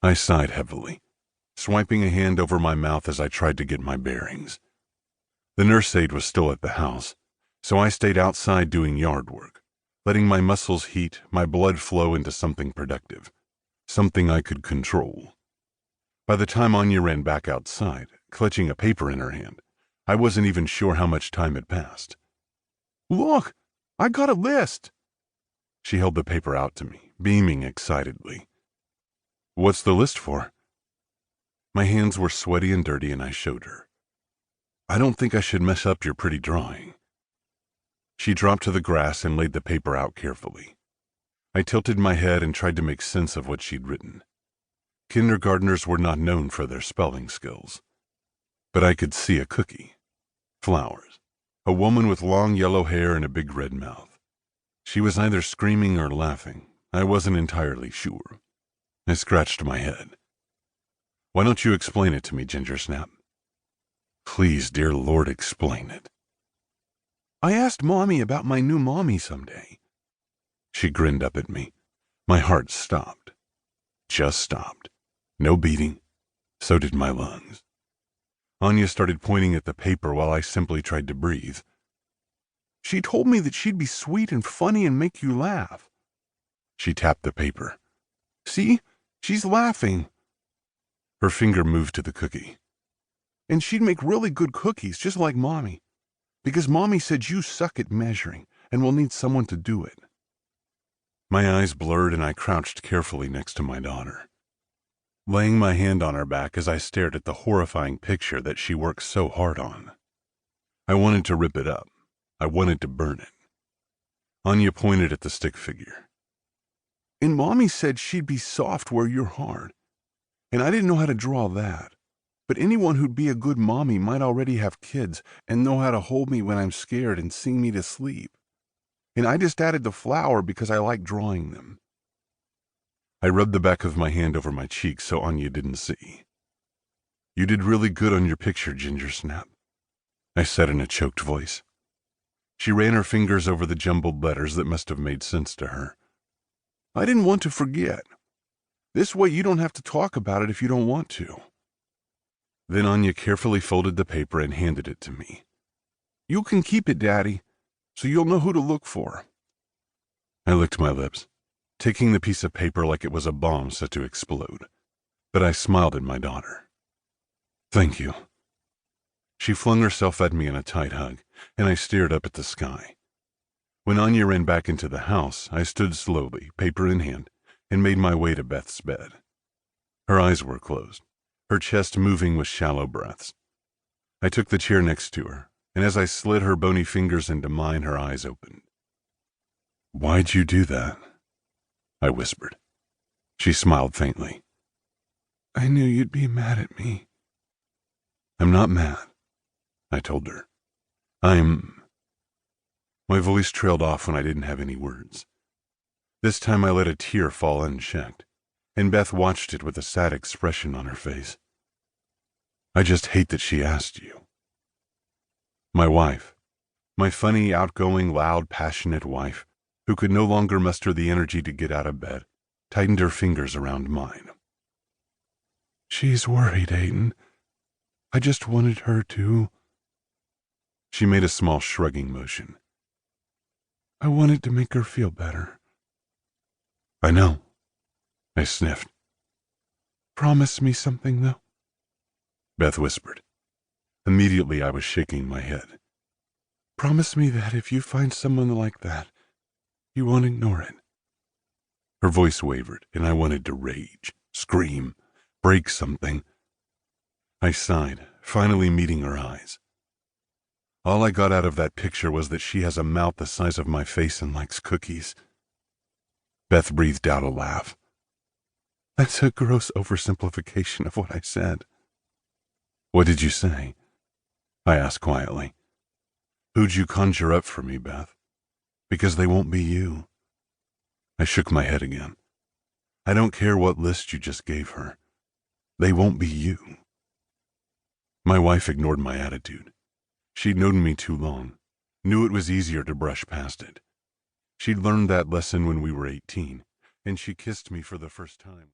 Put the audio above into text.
I sighed heavily, swiping a hand over my mouth as I tried to get my bearings. The nurse aide was still at the house, so I stayed outside doing yard work, letting my muscles heat, my blood flow into something productive, something I could control. By the time Anya ran back outside, clutching a paper in her hand, I wasn't even sure how much time had passed. "Look, I got a list." She held the paper out to me, beaming excitedly. "What's the list for?" My hands were sweaty and dirty, and I showed her. "I don't think I should mess up your pretty drawing." She dropped to the grass and laid the paper out carefully. I tilted my head and tried to make sense of what she'd written. Kindergartners were not known for their spelling skills. But I could see a cookie, flowers, a woman with long yellow hair and a big red mouth. She was either screaming or laughing. I wasn't entirely sure. I scratched my head. "Why don't you explain it to me, Gingersnap?" "Please, dear Lord, explain it." "I asked Mommy about my new mommy someday." She grinned up at me. My heart stopped. Just stopped. No beating. So did my lungs. Anya started pointing at the paper while I simply tried to breathe. "She told me that she'd be sweet and funny and make you laugh." She tapped the paper. "See? She's laughing." Her finger moved to the cookie. "And she'd make really good cookies, just like Mommy. Because Mommy said you suck at measuring and will need someone to do it." My eyes blurred and I crouched carefully next to my daughter, laying my hand on her back as I stared at the horrifying picture that she worked so hard on. I wanted to rip it up. I wanted to burn it. Anya pointed at the stick figure. "And Mommy said she'd be soft where you're hard. And I didn't know how to draw that. But anyone who'd be a good mommy might already have kids and know how to hold me when I'm scared and sing me to sleep. And I just added the flower because I like drawing them." I rubbed the back of my hand over my cheek so Anya didn't see. "You did really good on your picture, Gingersnap," I said in a choked voice. She ran her fingers over the jumbled letters that must have made sense to her. "I didn't want to forget. This way you don't have to talk about it if you don't want to." Then Anya carefully folded the paper and handed it to me. "You can keep it, Daddy, so you'll know who to look for." I licked my lips, taking the piece of paper like it was a bomb set to explode, but I smiled at my daughter. "Thank you." She flung herself at me in a tight hug, and I stared up at the sky. When Anya ran back into the house, I stood slowly, paper in hand, and made my way to Beth's bed. Her eyes were closed, her chest moving with shallow breaths. I took the chair next to her, and as I slid her bony fingers into mine, her eyes opened. "Why'd you do that?" I whispered. She smiled faintly. "I knew you'd be mad at me." "I'm not mad," I told her. My voice trailed off when I didn't have any words. This time I let a tear fall unchecked, and Beth watched it with a sad expression on her face. "I just hate that she asked you." My wife, my funny, outgoing, loud, passionate wife, who could no longer muster the energy to get out of bed, tightened her fingers around mine. "She's worried, Aiden. I just wanted her to." She made a small shrugging motion. "I wanted to make her feel better." "I know," I sniffed. "Promise me something, though," Beth whispered. Immediately I was shaking my head. "Promise me that if you find someone like that, you won't ignore it." Her voice wavered, and I wanted to rage, scream, break something. I sighed, finally meeting her eyes. All I got out of that picture was that she has a mouth the size of my face and likes cookies. Beth breathed out a laugh. "That's a gross oversimplification of what I said." "What did you say?" I asked quietly. "Who'd you conjure up for me, Beth? Because they won't be you." I shook my head again. "I don't care what list you just gave her. They won't be you." My wife ignored my attitude. She'd known me too long, knew it was easier to brush past it. She'd learned that lesson when we were 18, and she kissed me for the first time.